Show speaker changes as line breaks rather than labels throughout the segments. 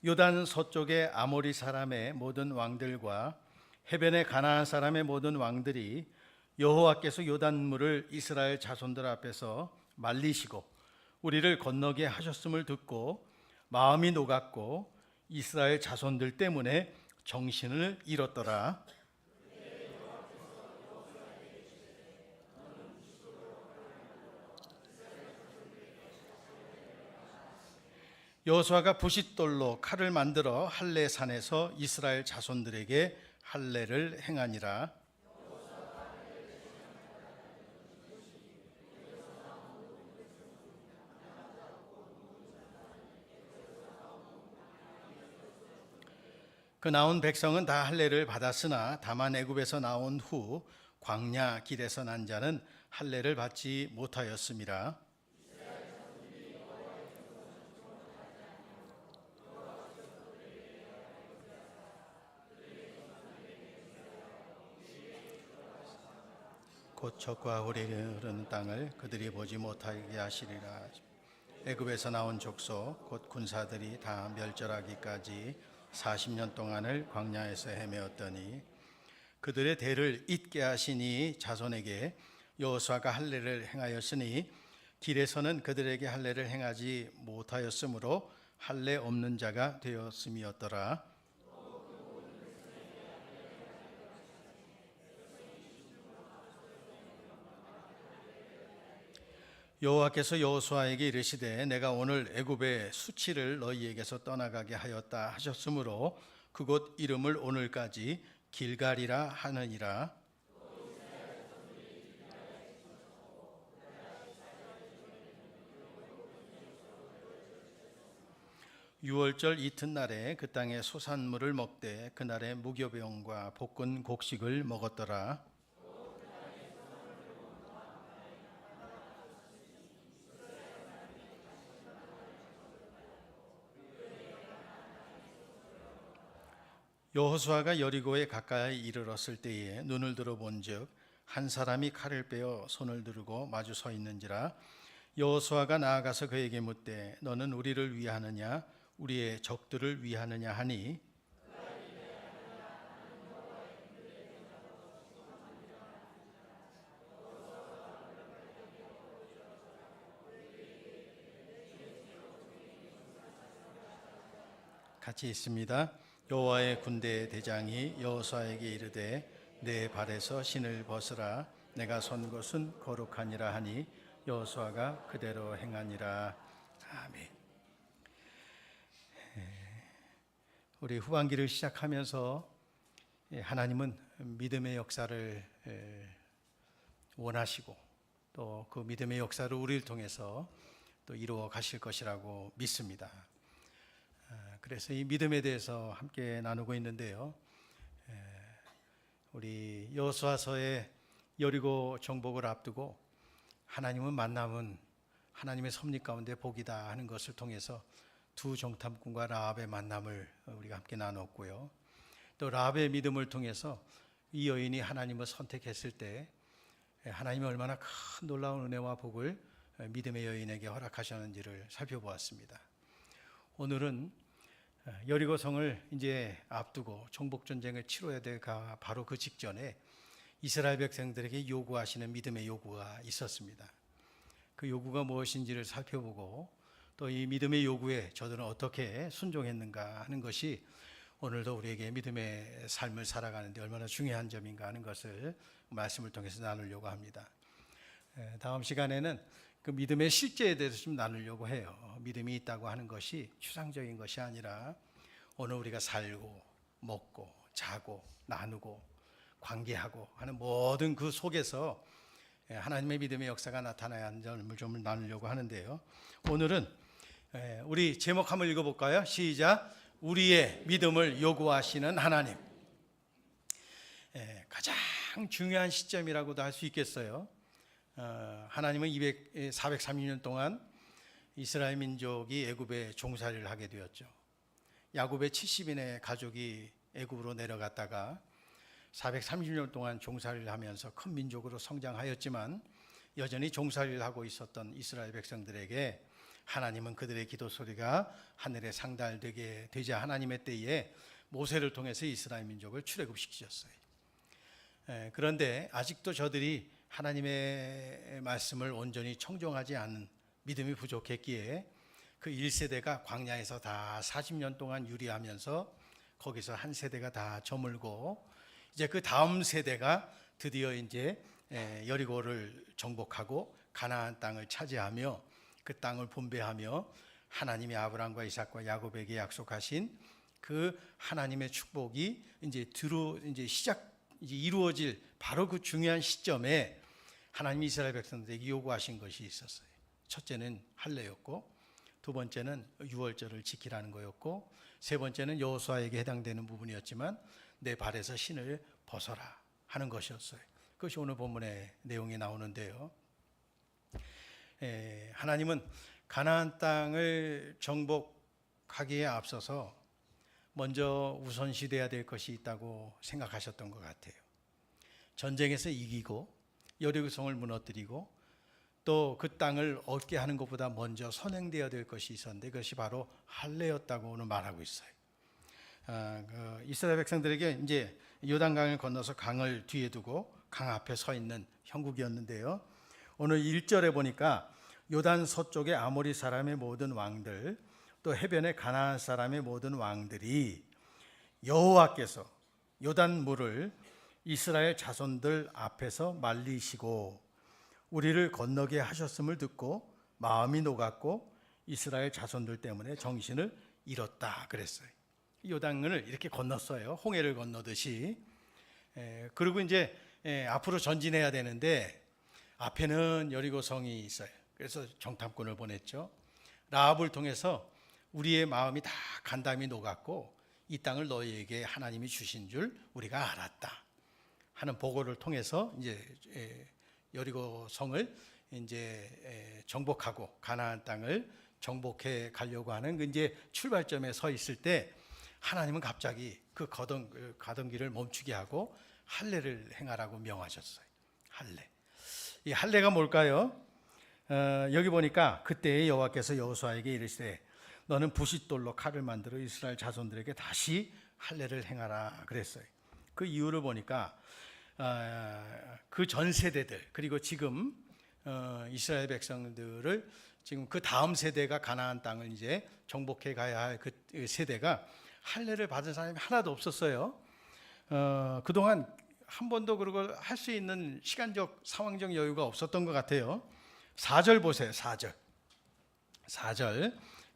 요단 서쪽의 아모리 사람의 모든 왕들과 해변의 가나안 사람의 모든 왕들이 여호와께서 요단물을 이스라엘 자손들 앞에서 말리시고 우리를 건너게 하셨음을 듣고 마음이 녹았고 이스라엘 자손들 때문에 정신을 잃었더라. 여호수아가 부싯돌로 칼을 만들어 할례 산에서 이스라엘 자손들에게 할례를 행하니라. 그 나온 백성은 다 할례를 받았으나 다만 애굽에서 나온 후 광야 길에서 난 자는 할례를 받지 못하였음이라. 곧 젖과 꿀이 흐르는 땅을 그들이 보지 못하게 하시리라. 애굽에서 나온 족속 곧 군사들이 다 멸절하기까지 40년 동안을 광야에서 헤매었더니 그들의 대를 잊게 하시니 자손에게 여호수아가 할례를 행하였으니 길에서는 그들에게 할례를 행하지 못하였으므로 할례 없는 자가 되었음이었더라. 여호와께서 여호수아에게 이르시되 내가 오늘 애굽의 수치를 너희에게서 떠나가게 하였다 하셨으므로 그곳 이름을 오늘까지 길갈이라 하느니라. 유월절 이튿날에 그 땅의 소산물을 먹되 그날에 무교병과 볶은 곡식을 먹었더라. 여호수아가 여리고에 가까이 이르렀을 때에 눈을 들어 본즉 한 사람이 칼을 빼어 손을 들고 마주 서 있는지라. 여호수아가 나아가서 그에게 묻되 너는 우리를 위하느냐 우리의 적들을 위하느냐 하니 같이 있습니다. 여호와의 군대 대장이 여호수아에게 이르되 내 발에서 신을 벗으라 내가 선 곳은 거룩하니라 하니 여호수아가 그대로 행하니라. 아멘. 우리 후반기를 시작하면서 하나님은 믿음의 역사를 원하시고 또 그 믿음의 역사를 우리를 통해서 또 이루어 가실 것이라고 믿습니다. 그래서 이 믿음에 대해서 함께 나누고 있는데요. 우리 여호수아서의 여리고 정복을 앞두고 하나님은 만남은 하나님의 섭리 가운데 복이다 하는 것을 통해서 두 정탐꾼과 라합의 만남을 우리가 함께 나눴고요. 또 라합의 믿음을 통해서 이 여인이 하나님을 선택했을 때 하나님이 얼마나 큰 놀라운 은혜와 복을 믿음의 여인에게 허락하셨는지를 살펴보았습니다. 오늘은 여리고성을 이제 앞두고 정복 전쟁을 치러야 될 바로 그 직전에 이스라엘 백성들에게 요구하시는 믿음의 요구가 있었습니다. 그 요구가 무엇인지를 살펴보고 또 이 믿음의 요구에 저들은 어떻게 순종했는가 하는 것이 오늘도 우리에게 믿음의 삶을 살아가는 데 얼마나 중요한 점인가 하는 것을 말씀을 통해서 나누려고 합니다. 다음 시간에는 그 믿음의 실제에 대해서 좀 나누려고 해요. 믿음이 있다고 하는 것이 추상적인 것이 아니라 오늘 우리가 살고 먹고 자고 나누고 관계하고 하는 모든 그 속에서 하나님의 믿음의 역사가 나타나야 하는 점을 좀 나누려고 하는데요. 오늘은 우리 제목 한번 읽어볼까요? 시작. 우리의 믿음을 요구하시는 하나님. 가장 중요한 시점이라고도 할 수 있겠어요. 하나님은 430년 동안 이스라엘 민족이 애굽에 종살이를 하게 되었죠. 야곱의 70인의 가족이 애굽으로 내려갔다가 430년 동안 종살이를 하면서 큰 민족으로 성장하였지만 여전히 종살이를 하고 있었던 이스라엘 백성들에게 하나님은 그들의 기도 소리가 하늘에 상달되게 되자 하나님의 때에 모세를 통해서 이스라엘 민족을 출애굽시키셨어요. 그런데 아직도 저들이 하나님의 말씀을 온전히 청종하지 않은 믿음이 부족했기에 그 1세대가 광야에서 다 40년 동안 유리하면서 거기서 한 세대가 다 저물고 이제 그 다음 세대가 드디어 이제 여리고를 정복하고 가나안 땅을 차지하며 그 땅을 분배하며 하나님이 아브라함과 이삭과 야곱에게 약속하신 그 하나님의 축복이 이제 이루어질 바로 그 중요한 시점에 하나님이 이스라엘 백성들에게 요구하신 것이 있었어요. 첫째는 할례였고, 두 번째는 유월절을 지키라는 거였고, 세 번째는 여호수아에게 해당되는 부분이었지만 내 발에서 신을 벗어라 하는 것이었어요. 그것이 오늘 본문의 내용에 나오는데요. 하나님은 가나안 땅을 정복하기에 앞서서 먼저 우선시돼야 될 것이 있다고 생각하셨던 것 같아요. 전쟁에서 이기고 여리고성을 무너뜨리고 또 그 땅을 얻게 하는 것보다 먼저 선행되어야 될 것이 있었는데 그것이 바로 할례였다고 오늘 말하고 있어요. 이스라엘 백성들에게 이제 요단강을 건너서 강을 뒤에 두고 강 앞에 서 있는 형국이었는데요. 오늘 1절에 보니까 요단 서쪽의 아모리 사람의 모든 왕들 또 해변의 가나안 사람의 모든 왕들이 여호와께서 요단 물을 이스라엘 자손들 앞에서 말리시고 우리를 건너게 하셨음을 듣고 마음이 녹았고 이스라엘 자손들 때문에 정신을 잃었다 그랬어요. 요단을 이렇게 건넜어요. 홍해를 건너듯이. 그리고 이제 앞으로 전진해야 되는데 앞에는 여리고성이 있어요. 그래서 정탐꾼을 보냈죠. 라합을 통해서 우리의 마음이 다 간담이 녹았고 이 땅을 너희에게 하나님이 주신 줄 우리가 알았다 하는 보고를 통해서 이제 여리고성을 이제 정복하고 가나안 땅을 정복해 가려고 하는 그 이제 출발점에 서 있을 때 하나님은 갑자기 그 가던 길을 멈추게 하고 할례를 행하라고 명하셨어요. 할례. 이 할례가 뭘까요? 여기 보니까 그때 여호와께서 여호수아에게 이르시되 너는 부싯돌로 칼을 만들어 이스라엘 자손들에게 다시 할례를 행하라 그랬어요. 그 이유를 보니까 그 전 세대들 그리고 지금 이스라엘 백성들을 지금 그 다음 세대가 가나안 땅을 이제 정복해 가야 할 그 세대가 할례를 받은 사람이 하나도 없었어요. 그동안 한 번도 그걸 할 수 있는 시간적 상황적 여유가 없었던 것 같아요. 4절 보세요. 4절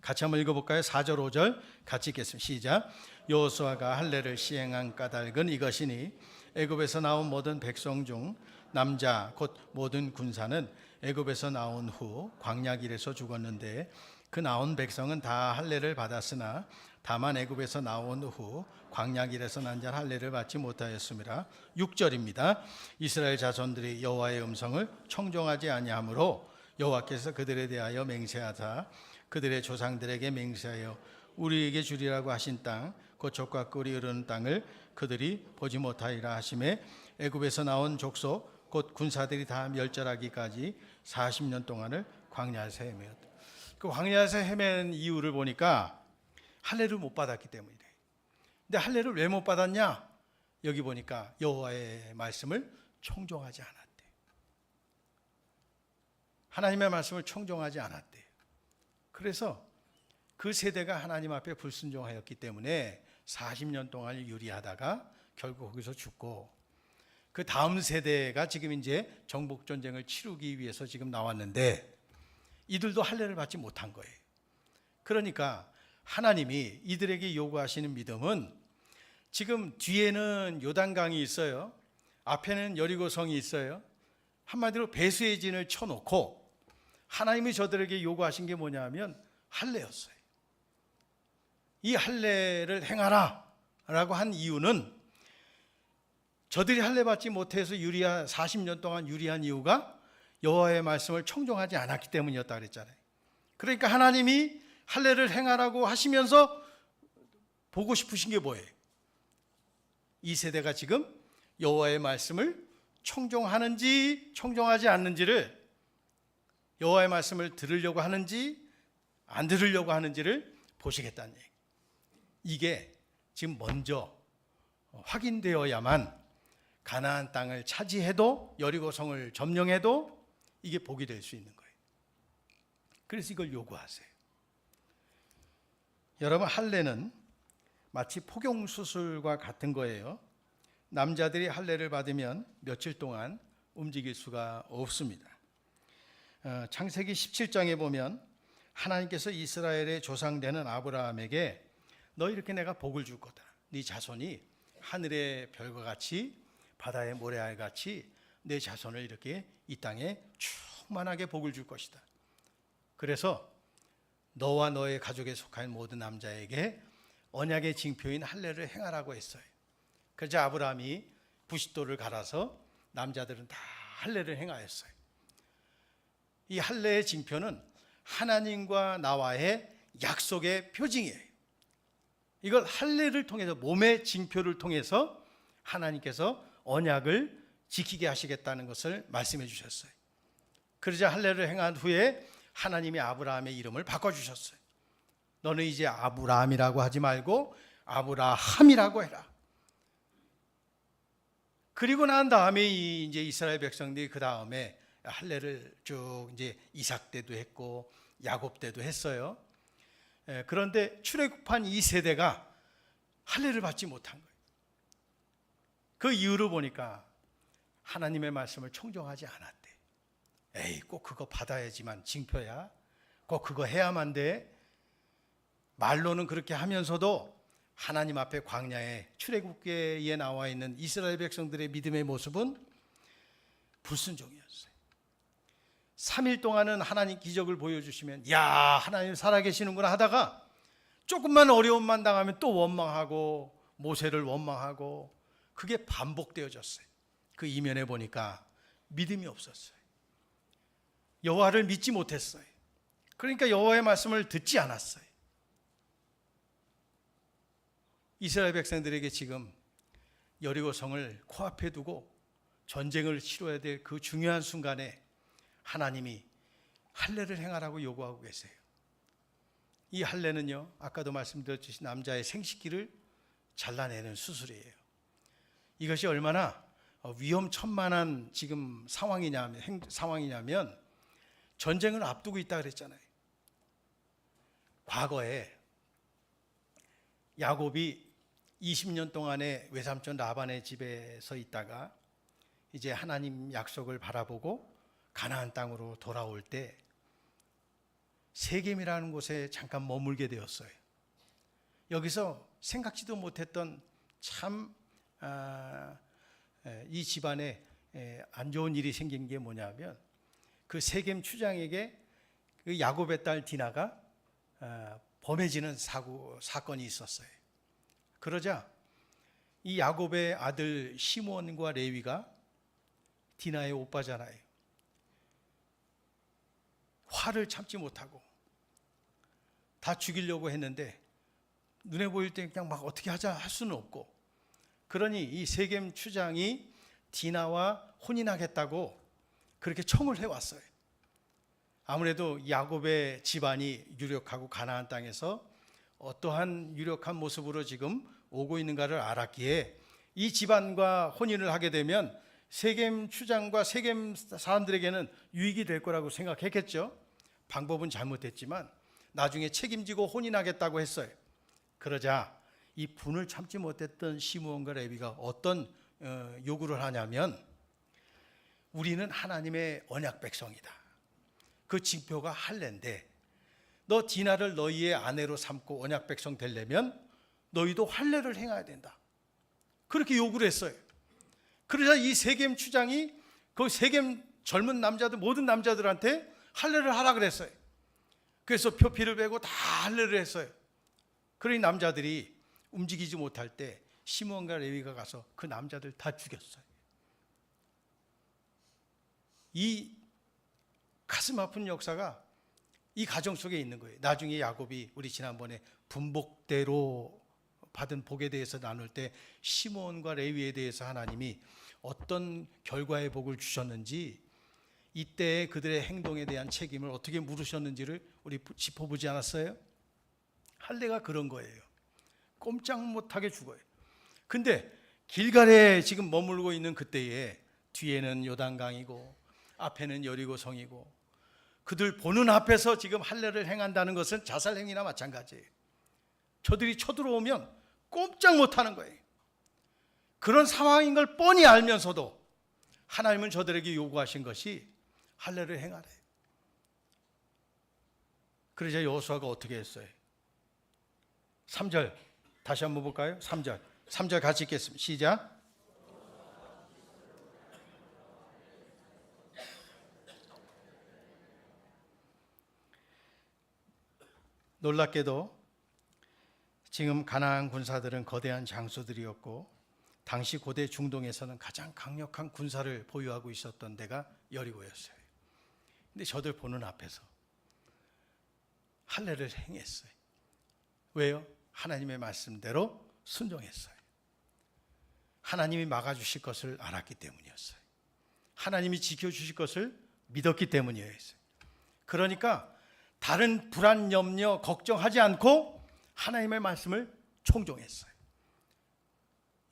같이 한번 읽어볼까요? 4절 5절 같이 읽겠습니다. 시작. 여호수아가 할례를 시행한 까닭은 이것이니 애굽에서 나온 모든 백성 중 남자 곧 모든 군사는 애굽에서 나온 후 광야 길에서 죽었는데 그 나온 백성은 다 할례를 받았으나 다만 애굽에서 나온 후 광야 길에서 난 자 할례를 받지 못하였습니다. 6절입니다. 이스라엘 자손들이 여호와의 음성을 청종하지 아니하므로 여호와께서 그들에 대하여 맹세하사 그들의 조상들에게 맹세하여 우리에게 주리라고 하신 땅 곧 젖과 꿀이 흐르는 땅을 그들이 보지 못하리라 하심에 애굽에서 나온 족속 곧 군사들이 다 멸절하기까지 40년 동안을 광야에서 헤매었다. 그 광야에서 헤맨 이유를 보니까 할례를 못 받았기 때문이래. 근데 할례를 왜 못 받았냐? 여기 보니까 여호와의 말씀을 청종하지 않았대. 하나님의 말씀을 청종하지 않았대. 그래서 그 세대가 하나님 앞에 불순종하였기 때문에 40년 동안 유리하다가 결국 거기서 죽고 그 다음 세대가 지금 이제 정복 전쟁을 치르기 위해서 지금 나왔는데 이들도 할례를 받지 못한 거예요. 그러니까 하나님이 이들에게 요구하시는 믿음은 지금 뒤에는 요단강이 있어요. 앞에는 여리고성이 있어요. 한마디로 배수의 진을 쳐놓고 하나님이 저들에게 요구하신 게 뭐냐면 할례였어요. 이 할례를 행하라 라고 한 이유는 저들이 할례 받지 못해서 40년 동안 유리한 이유가 여호와의 말씀을 청종하지 않았기 때문이었다 그랬잖아요. 그러니까 하나님이 할례를 행하라고 하시면서 보고 싶으신 게 뭐예요? 이 세대가 지금 여호와의 말씀을 청종하는지 청종하지 않는지를, 여호와의 말씀을 들으려고 하는지 안 들으려고 하는지를 보시겠다는 얘기. 이게 지금 먼저 확인되어야만 가나안 땅을 차지해도, 여리고성을 점령해도 이게 복이 될 수 있는 거예요. 그래서 이걸 요구하세요. 여러분, 할례는 마치 포경수술과 같은 거예요. 남자들이 할례를 받으면 며칠 동안 움직일 수가 없습니다. 창세기 17장에 보면 하나님께서 이스라엘의 조상되는 아브라함에게 너 이렇게 내가 복을 줄 거다. 네 자손이 하늘의 별과 같이 바다의 모래알 같이 내 자손을 이렇게 이 땅에 충만하게 복을 줄 것이다. 그래서 너와 너의 가족에 속한 모든 남자에게 언약의 징표인 할례를 행하라고 했어요. 그래서 아브라함이 부싯돌을 갈아서 남자들은 다 할례를 행하였어요. 이 할례의 징표는 하나님과 나와의 약속의 표징이에요. 이걸 할례를 통해서, 몸의 징표를 통해서 하나님께서 언약을 지키게 하시겠다는 것을 말씀해 주셨어요. 그러자 할례를 행한 후에 하나님이 아브라함의 이름을 바꿔주셨어요. 너는 이제 아브라함이라고 하지 말고 아브라함이라고 해라. 그리고 난 다음에 이제 이스라엘 백성들이 그 다음에 할례를 쭉 이제 이삭 때도 했고 야곱 때도 했어요. 그런데 출애굽한 이 세대가 할례를 받지 못한 거예요. 그 이유를 보니까 하나님의 말씀을 청종하지 않았대. 에이, 꼭 그거 받아야지만 징표야. 꼭 그거 해야만 돼. 말로는 그렇게 하면서도 하나님 앞에 광야에 출애굽기에 나와 있는 이스라엘 백성들의 믿음의 모습은 불순종이었어요. 3일 동안은 하나님 기적을 보여주시면 야, 하나님 살아계시는구나 하다가 조금만 어려움만 당하면 또 원망하고 모세를 원망하고, 그게 반복되어졌어요. 그 이면에 보니까 믿음이 없었어요. 여호와를 믿지 못했어요. 그러니까 여호와의 말씀을 듣지 않았어요. 이스라엘 백성들에게 지금 여리고성을 코앞에 두고 전쟁을 치러야 될 그 중요한 순간에 하나님이 할례를 행하라고 요구하고 계세요. 이 할례는요, 아까도 말씀드렸듯이 남자의 생식기를 잘라내는 수술이에요. 이것이 얼마나 위험천만한 지금 상황이냐면 전쟁을 앞두고 있다 그랬잖아요. 과거에 야곱이 20년 동안의 외삼촌 라반의 집에서 있다가 이제 하나님 약속을 바라보고 가나안 땅으로 돌아올 때 세겜이라는 곳에 잠깐 머물게 되었어요. 여기서 생각지도 못했던 참 이 집안에 안 좋은 일이 생긴 게 뭐냐면, 그 세겜 추장에게 그 야곱의 딸 디나가 범해지는 사건이 있었어요. 그러자 이 야곱의 아들 시므온과 레위가 디나의 오빠잖아요. 화를 참지 못하고 다 죽이려고 했는데 눈에 보일 때 그냥 막 어떻게 하자 할 수는 없고, 그러니 이 세겜 추장이 디나와 혼인하겠다고 그렇게 청을 해왔어요. 아무래도 야곱의 집안이 유력하고 가나안 땅에서 어떠한 유력한 모습으로 지금 오고 있는가를 알았기에 이 집안과 혼인을 하게 되면 세겜 추장과 세겜 사람들에게는 유익이 될 거라고 생각했겠죠. 방법은 잘못했지만 나중에 책임지고 혼인하겠다고 했어요. 그러자 이 분을 참지 못했던 시므온과 레위가 어떤 요구를 하냐면, 우리는 하나님의 언약 백성이다. 그 징표가 할례인데 너 디나를 너희의 아내로 삼고 언약 백성 되려면 너희도 할례를 행해야 된다. 그렇게 요구를 했어요. 그러자 이 세겜 추장이 그 세겜 젊은 남자들, 모든 남자들한테 할례를 하라 그랬어요. 그래서 표피를 베고 다 할례를 했어요. 그러니 남자들이 움직이지 못할 때 시므온과 레위가 가서 그 남자들 다 죽였어요. 이 가슴 아픈 역사가 이 가정 속에 있는 거예요. 나중에 야곱이 우리 지난번에 분복대로 받은 복에 대해서 나눌 때 시므온과 레위에 대해서 하나님이 어떤 결과의 복을 주셨는지 이때 그들의 행동에 대한 책임을 어떻게 물으셨는지를 우리 짚어보지 않았어요? 할례가 그런 거예요. 꼼짝 못하게 죽어요. 근데 길갈에 지금 머물고 있는 그때에 뒤에는 요단강이고 앞에는 여리고성이고 그들 보는 앞에서 지금 할례를 행한다는 것은 자살행위나 마찬가지예요. 저들이 쳐들어오면 꼼짝 못하는 거예요. 그런 상황인 걸 뻔히 알면서도 하나님은 저들에게 요구하신 것이 할례를 행하래요. 그러자 여호수아가 어떻게 했어요? 3절 다시 한번 볼까요? 3절 같이 읽겠습니다. 시작. 놀랍게도 지금 가나안 군사들은 거대한 장수들이었고 당시 고대 중동에서는 가장 강력한 군사를 보유하고 있었던 데가 여리고였어요. 근데 저들 보는 앞에서 할례를 행했어요. 왜요? 하나님의 말씀대로 순종했어요. 하나님이 막아주실 것을 알았기 때문이었어요. 하나님이 지켜주실 것을 믿었기 때문이었어요. 그러니까 다른 불안, 염려, 걱정하지 않고 하나님의 말씀을 청종했어요.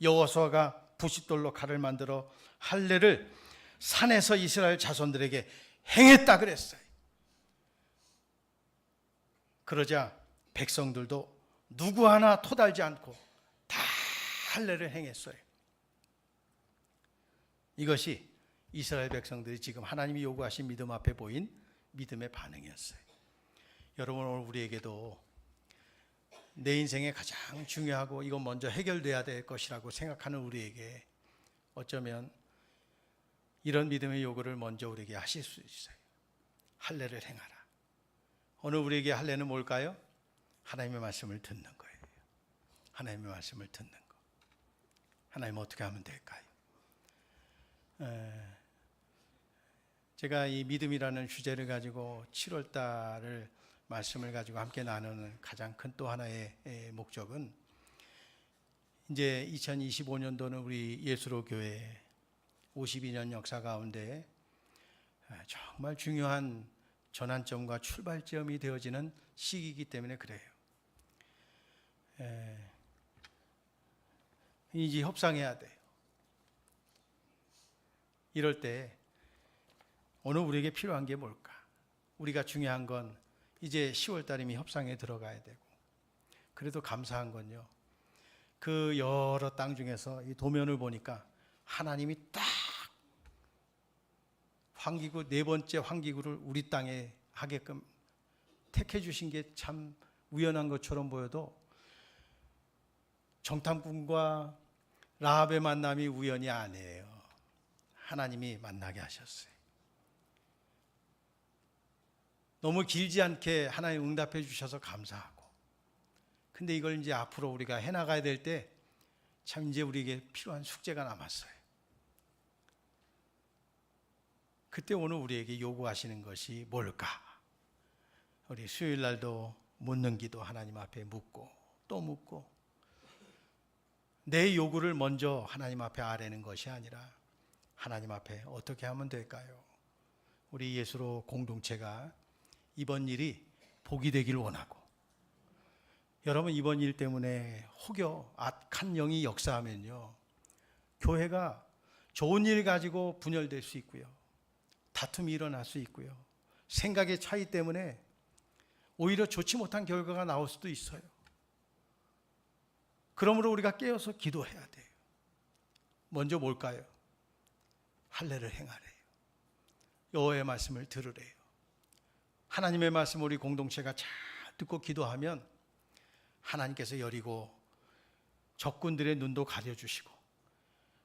여호수아가 부싯돌로 칼을 만들어 할례를 산에서 이스라엘 자손들에게 행했다 그랬어요. 그러자 백성들도 누구 하나 토달지 않고 다 할례를 행했어요. 이것이 이스라엘 백성들이 지금 하나님이 요구하신 믿음 앞에 보인 믿음의 반응이었어요. 여러분, 오늘 우리에게도 내 인생에 가장 중요하고 이건 먼저 해결돼야 될 것이라고 생각하는 우리에게 어쩌면 이런 믿음의 요구를 먼저 우리에게 하실 수 있어요. 할례를 행하라. 오늘 우리에게 할례는 뭘까요? 하나님의 말씀을 듣는 거예요. 하나님의 말씀을 듣는 거. 하나님 어떻게 하면 될까요? 제가 이 믿음이라는 주제를 가지고 7월 달을 말씀을 가지고 함께 나누는 가장 큰 또 하나의 목적은 이제 2025년도는 우리 예수로 교회 52년 역사 가운데 정말 중요한 전환점과 출발점이 되어지는 시기이기 때문에 그래요. 이제 협상해야 돼요. 이럴 때 오늘 우리에게 필요한 게 뭘까? 우리가 중요한 건 이제 10월 달이면 협상에 들어가야 되고, 그래도 감사한 건요, 그 여러 땅 중에서 이 도면을 보니까 하나님이 딱 환기구, 네 번째 환기구를 우리 땅에 하게끔 택해 주신 게 참 우연한 것처럼 보여도 정탐꾼과 라합의 만남이 우연이 아니에요. 하나님이 만나게 하셨어요. 너무 길지 않게 하나님 응답해 주셔서 감사하고, 근데 이걸 이제 앞으로 우리가 해나가야 될 때 참 이제 우리에게 필요한 숙제가 남았어요. 그때 오늘 우리에게 요구하시는 것이 뭘까? 우리 수요일 날도 묻는 기도 하나님 앞에 묻고 또 묻고, 내 요구를 먼저 하나님 앞에 아뢰는 것이 아니라 하나님 앞에 어떻게 하면 될까요? 우리 예수로 공동체가 이번 일이 복이 되길 원하고, 여러분 이번 일 때문에 혹여 악한 영이 역사하면요, 교회가 좋은 일 가지고 분열될 수 있고요, 다툼이 일어날 수 있고요, 생각의 차이 때문에 오히려 좋지 못한 결과가 나올 수도 있어요. 그러므로 우리가 깨어서 기도해야 돼요. 먼저 뭘까요? 할례를 행하래요. 여호와의 말씀을 들으래요. 하나님의 말씀 우리 공동체가 잘 듣고 기도하면 하나님께서 여리고 적군들의 눈도 가려주시고,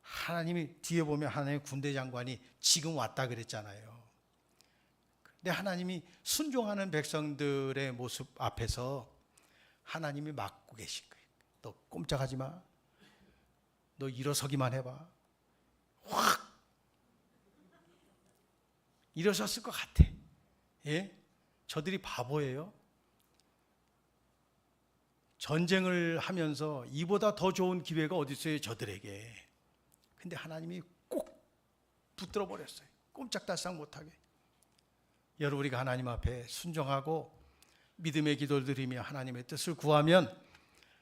하나님이 뒤에 보면 하나님의 군대 장관이 지금 왔다 그랬잖아요. 근데 하나님이 순종하는 백성들의 모습 앞에서 하나님이 막고 계신 거예요. 너 꼼짝하지 마. 너 일어서기만 해봐. 확 일어섰을 것 같아. 예? 저들이 바보예요. 전쟁을 하면서 이보다 더 좋은 기회가 어디 있어요, 저들에게. 근데 하나님이 꼭 붙들어 버렸어요. 꼼짝달싹 못하게. 여러분, 우리가 하나님 앞에 순종하고 믿음의 기도를 드리며 하나님의 뜻을 구하면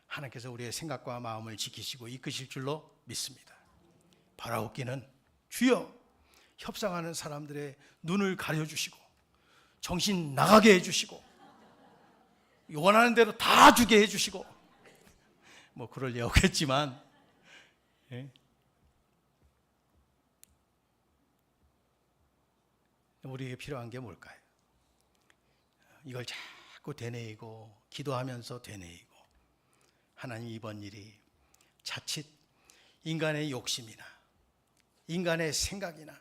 하나님께서 우리의 생각과 마음을 지키시고 이끄실 줄로 믿습니다. 바라옵기는 주여, 협상하는 사람들의 눈을 가려주시고 정신 나가게 해주시고 원하는 대로 다 주게 해주시고, 뭐 그럴 리 없겠지만, 예? 우리에게 필요한 게 뭘까요? 이걸 자꾸 되뇌이고 기도하면서 되뇌이고, 하나님, 이번 일이 자칫 인간의 욕심이나 인간의 생각이나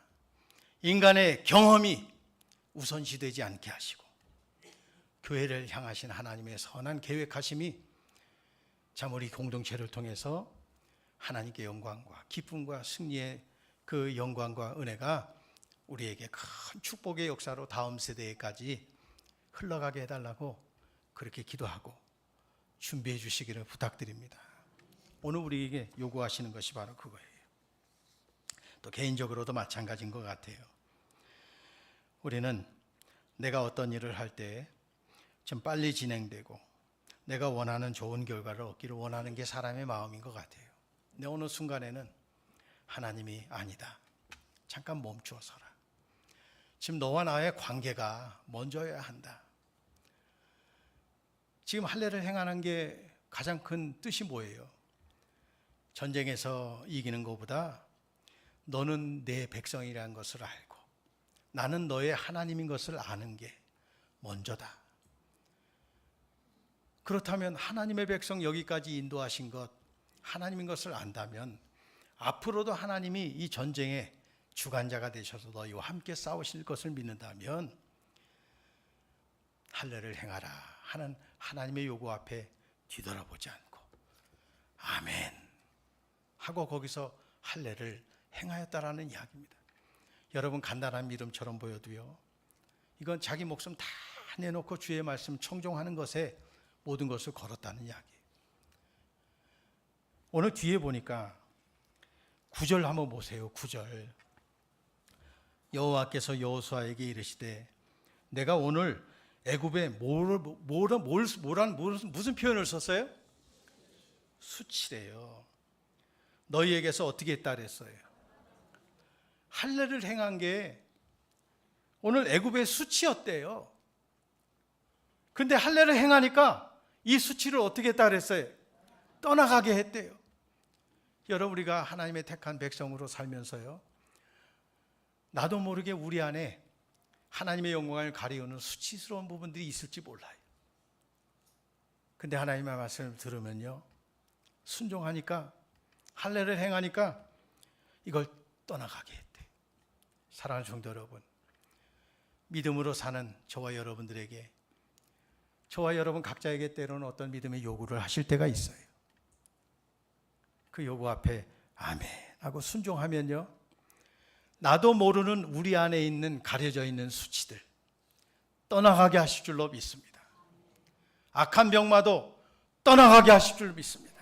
인간의 경험이 우선시되지 않게 하시고 교회를 향하신 하나님의 선한 계획하심이 참 우리 공동체를 통해서 하나님께 영광과 기쁨과 승리의 그 영광과 은혜가 우리에게 큰 축복의 역사로 다음 세대까지 흘러가게 해달라고 그렇게 기도하고 준비해 주시기를 부탁드립니다. 오늘 우리에게 요구하시는 것이 바로 그거예요. 또 개인적으로도 마찬가지인 것 같아요. 우리는 내가 어떤 일을 할 때 좀 빨리 진행되고 내가 원하는 좋은 결과를 얻기를 원하는 게 사람의 마음인 것 같아요. 근데 어느 순간에는 하나님이 아니다, 잠깐 멈추어 서라. 지금 너와 나의 관계가 먼저여야 한다. 지금 할례를 행하는 게 가장 큰 뜻이 뭐예요? 전쟁에서 이기는 것보다 너는 내 백성이라는 것을 알고 나는 너의 하나님인 것을 아는 게 먼저다. 그렇다면 하나님의 백성 여기까지 인도하신 것, 하나님인 것을 안다면 앞으로도 하나님이 이 전쟁의 주관자가 되셔서 너희와 함께 싸우실 것을 믿는다면 할례를 행하라 하는 하나님의 요구 앞에 뒤돌아보지 않고 아멘 하고 거기서 할례를 행하였다라는 이야기입니다. 여러분, 간단한 믿음처럼 보여도요, 이건 자기 목숨 다 내놓고 주의 말씀 청종하는 것에 모든 것을 걸었다는 이야기예요. 오늘 뒤에 보니까 9절 한번 보세요. 9절. 여호와께서 여호수아에게 이르시되 내가 오늘 애굽에 무슨 표현을 썼어요? 수치래요. 너희에게서 어떻게 했다 그랬어요? 할례를 행한 게 오늘 애굽의 수치였대요. 근데 할례를 행하니까 이 수치를 어떻게 했다 그랬어요? 떠나가게 했대요. 여러분, 우리가 하나님의 택한 백성으로 살면서요, 나도 모르게 우리 안에 하나님의 영광을 가리우는 수치스러운 부분들이 있을지 몰라요. 근데 하나님의 말씀을 들으면요, 순종하니까, 할례를 행하니까 이걸 떠나가게 했대요. 사랑하는 성도 여러분, 믿음으로 사는 저와 여러분들에게, 저와 여러분 각자에게 때로는 어떤 믿음의 요구를 하실 때가 있어요. 그 요구 앞에 아멘 하고 순종하면요, 나도 모르는 우리 안에 있는 가려져 있는 수치들 떠나가게 하실 줄로 믿습니다. 악한 병마도 떠나가게 하실 줄 믿습니다.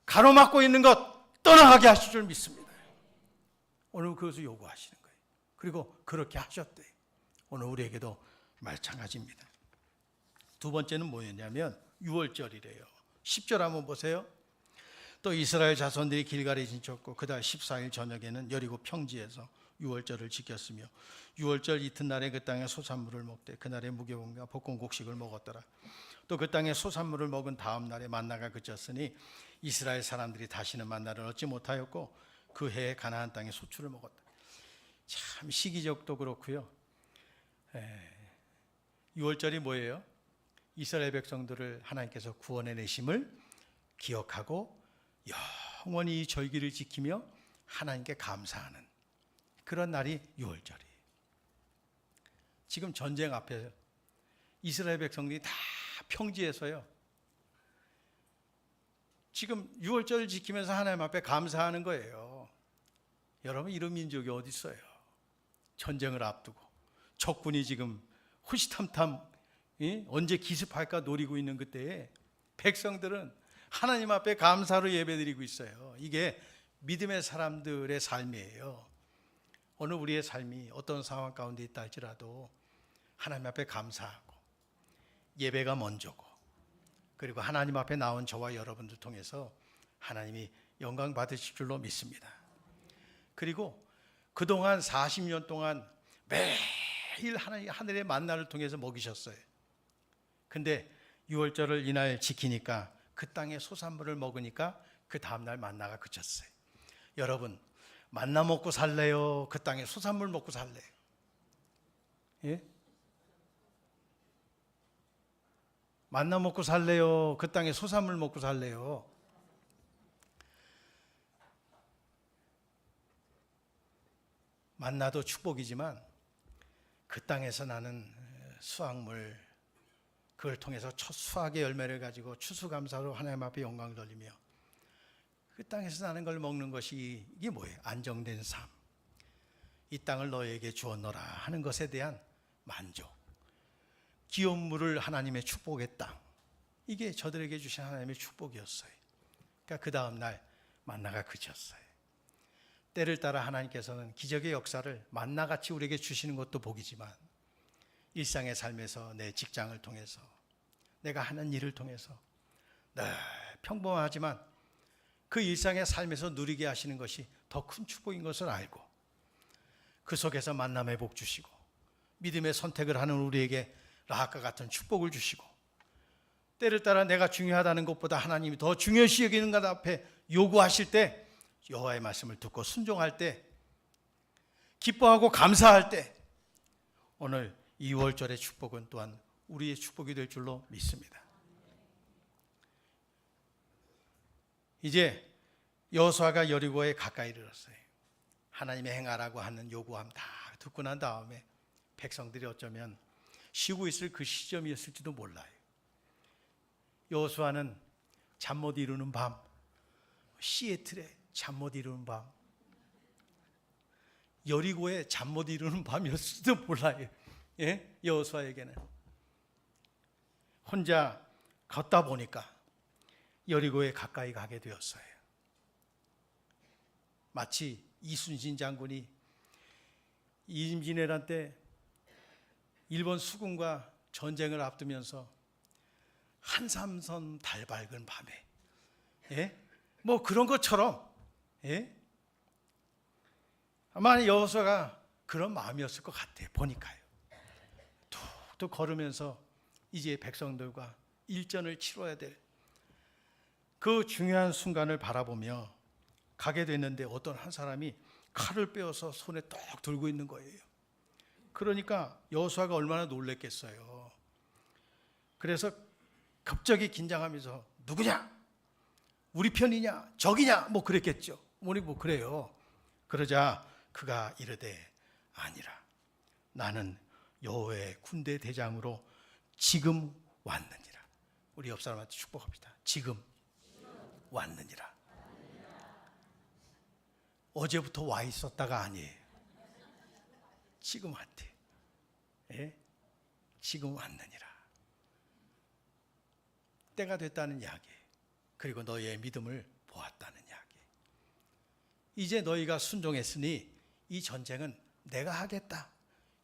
가로막고 있는 것 떠나가게 하실 줄 믿습니다. 오늘 그것을 요구하시는 거예요. 그리고 그렇게 하셨대요. 오늘 우리에게도 마찬가지입니다. 두 번째는 뭐였냐면 6월절이래요. 10절 한번 보세요. 또 이스라엘 자손들이 길갈에 진쳤고 그달 14일 저녁에는 여리고 평지에서 6월절을 지켰으며 6월절 이튿날에 그 땅에 소산물을 먹되 그날에 무교병과 볶은 곡식을 먹었더라. 또 그 땅에 소산물을 먹은 다음 날에 만나가 그쳤으니 이스라엘 사람들이 다시는 만나를 얻지 못하였고 그 해에 가나안 땅에 소출을 먹었다. 참 시기적도 그렇고요. 6월절이 뭐예요? 이스라엘 백성들을 하나님께서 구원해 내심을 기억하고 영원히 이 절기를 지키며 하나님께 감사하는 그런 날이 6월절이에요. 지금 전쟁 앞에 이스라엘 백성들이 다 평지에서요, 지금 6월절을 지키면서 하나님 앞에 감사하는 거예요. 여러분, 이런 민족이 어디 있어요? 전쟁을 앞두고 적군이 지금 호시탐탐 언제 기습할까 노리고 있는 그때에 백성들은 하나님 앞에 감사로 예배드리고 있어요. 이게 믿음의 사람들의 삶이에요. 오늘 우리의 삶이 어떤 상황 가운데 있다 할지라도 하나님 앞에 감사하고 예배가 먼저고, 그리고 하나님 앞에 나온 저와 여러분들 통해서 하나님이 영광 받으실 줄로 믿습니다. 그리고 그동안 40년 동안 매일 하늘의 만나를 통해서 먹이셨어요. 근데 유월절을 이날 지키니까 그 땅의 소산물을 먹으니까 그 다음날 만나가 그쳤어요. 여러분, 만나 먹고 살래요? 그 땅의 소산물 먹고 살래요? 예? 만나 먹고 살래요? 그 땅의 소산물 먹고 살래요? 만나도 축복이지만 그 땅에서 나는 수확물, 그걸 통해서 첫 수확의 열매를 가지고 추수감사로 하나님 앞에 영광을 돌리며 그 땅에서 나는 걸 먹는 것이 이게 뭐예요? 안정된 삶. 이 땅을 너에게 주었노라 하는 것에 대한 만족. 기업 물을 하나님의 축복의 땅. 이게 저들에게 주신 하나님의 축복이었어요. 그러니까 그 다음 날 만나가 그쳤어요. 때를 따라 하나님께서는 기적의 역사를 만나같이 우리에게 주시는 것도 복이지만 일상의 삶에서 내 직장을 통해서 내가 하는 일을 통해서 평범하지만 그 일상의 삶에서 누리게 하시는 것이 더 큰 축복인 것을 알고 그 속에서 만남의 복 주시고 믿음의 선택을 하는 우리에게 라합과 같은 축복을 주시고 때를 따라 내가 중요하다는 것보다 하나님이 더 중요시 여기는 것 앞에 요구하실 때 여호와의 말씀을 듣고 순종할 때 기뻐하고 감사할 때 오늘 2월절의 축복은 또한 우리의 축복이 될 줄로 믿습니다. 이제 여호수아가 여리고에 가까이 이르렀어요. 하나님의 행하라고 하는 요구함 다 듣고 난 다음에 백성들이 어쩌면 쉬고 있을 그 시점이었을지도 몰라요. 여호수아는 잠 못 이루는 밤, 시애틀에 잠 못 이루는 밤, 여리고에 잠 못 이루는 밤이었을지도 몰라요. 예? 여호수아에게는 혼자 걷다 보니까 여리고에 가까이 가게 되었어요. 마치 이순신 장군이 임진왜란 때 일본 수군과 전쟁을 앞두면서 한삼선 달 밝은 밤에, 예? 뭐 그런 것처럼, 예? 아마 여호수아가 그런 마음이었을 것 같아요. 보니까요. 툭툭 걸으면서 이제 백성들과 일전을 치러야 될 그 중요한 순간을 바라보며 가게 됐는데 어떤 한 사람이 칼을 빼어서 손에 떡 들고 있는 거예요. 그러니까 여호수아가 얼마나 놀랬겠어요. 그래서 갑자기 긴장하면서 누구냐? 우리 편이냐? 적이냐? 뭐 그랬겠죠. 우리 뭐 그래요. 그러자 그가 이르되 아니라 나는 여호와의 군대 대장으로 지금 왔느니라. 우리 옆 사람한테 축복합시다. 지금 왔느니라. 어제부터 와 있었다가 아니에요. 지금 왔대. 예? 지금 왔느니라. 때가 됐다는 이야기. 그리고 너희의 믿음을 보았다는 이야기. 이제 너희가 순종했으니 이 전쟁은 내가 하겠다.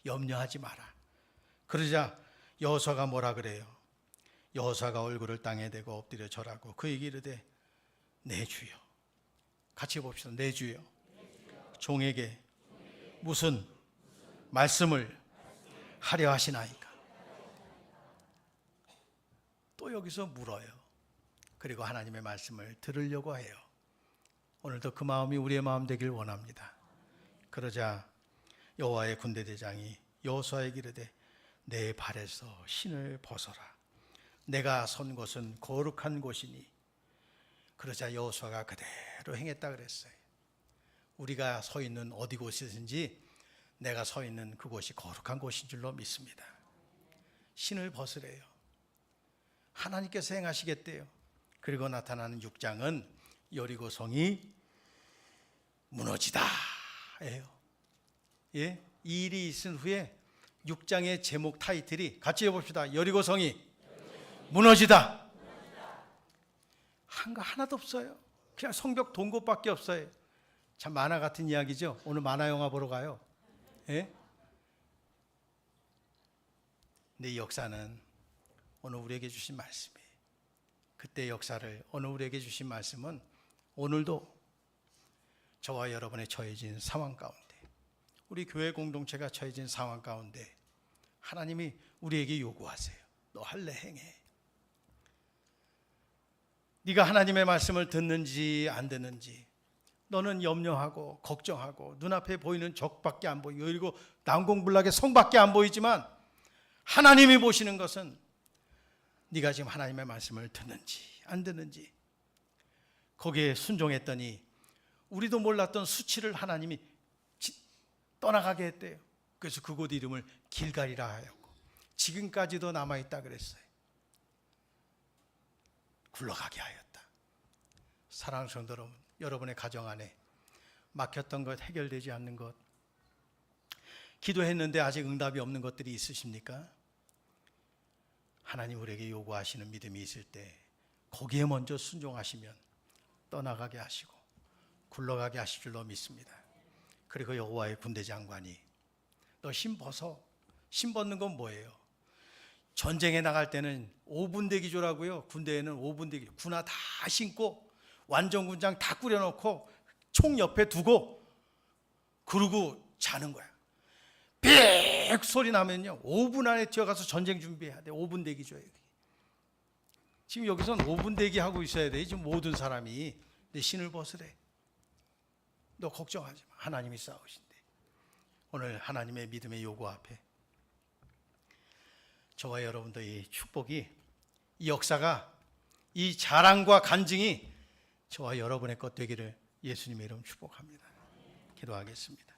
염려하지 마라. 그러자 여호수아가 뭐라 그래요? 여호수아가 얼굴을 땅에 대고 엎드려 절하고 그에게 이르되 내 주여. 같이 봅시다. 내 주여. 종에게 무슨 말씀을 하려 하시나이까? 또 여기서 물어요. 그리고 하나님의 말씀을 들으려고 해요. 오늘도 그 마음이 우리의 마음 되길 원합니다. 그러자 여호와의 군대 대장이 여호수아에게 이르되 내 발에서 신을 벗어라. 내가 선 곳은 거룩한 곳이니. 그러자 여호수아가 그대로 행했다 그랬어요. 우리가 서 있는 어디 곳이든지 내가 서 있는 그곳이 거룩한 곳인 줄로 믿습니다. 신을 벗으래요. 하나님께서 행하시겠대요. 그리고 나타나는 6장은 여리고성이 무너지다 예요. 예? 이 일이 있은 후에 6장의 제목 타이틀이 같이 해봅시다. 여리고성이 무너지다. 한 거 하나도 없어요. 그냥 성벽 동곳밖에 없어요. 참 만화 같은 이야기죠. 오늘 만화 영화 보러 가요. 예? 근데 이 역사는 오늘 우리에게 주신 말씀이에요. 그때 역사를 오늘 우리에게 주신 말씀은 오늘도 저와 여러분의 처해진 상황 가운데, 우리 교회 공동체가 처해진 상황 가운데 하나님이 우리에게 요구하세요. 너 할래? 행해. 네가 하나님의 말씀을 듣는지 안 듣는지 너는 염려하고 걱정하고 눈앞에 보이는 적밖에 안 보이고 그리고 난공불락의 성밖에 안 보이지만 하나님이 보시는 것은 네가 지금 하나님의 말씀을 듣는지 안 듣는지. 거기에 순종했더니 우리도 몰랐던 수치를 하나님이 떠나가게 했대요. 그래서 그곳 이름을 길갈이라 하였고 지금까지도 남아있다 그랬어요. 굴러가게 하였다. 사랑하는 성도 여러분, 여러분의 가정 안에 막혔던 것, 해결되지 않는 것, 기도했는데 아직 응답이 없는 것들이 있으십니까? 하나님 우리에게 요구하시는 믿음이 있을 때 거기에 먼저 순종하시면 떠나가게 하시고 굴러가게 하실 줄로 믿습니다. 그리고 여호와의 군대 장관이 너 신 벗어. 신 벗는 건 뭐예요? 전쟁에 나갈 때는 5분 대기조라고요. 군대에는 5분 대기조. 군화 다 신고 완전군장 다 꾸려놓고 총 옆에 두고 그러고 자는 거야. 빅 소리 나면요 5분 안에 뛰어가서 전쟁 준비해야 돼. 5분 대기조예요. 지금 여기서는 5분 대기하고 있어야 돼. 지금 모든 사람이. 내 신을 벗으래. 너 걱정하지 마. 하나님이 싸우신대. 오늘 하나님의 믿음의 요구 앞에 저와 여러분도 이 축복이, 이 역사가, 이 자랑과 간증이 저와 여러분의 것 되기를 예수님의 이름 축복합니다. 기도하겠습니다.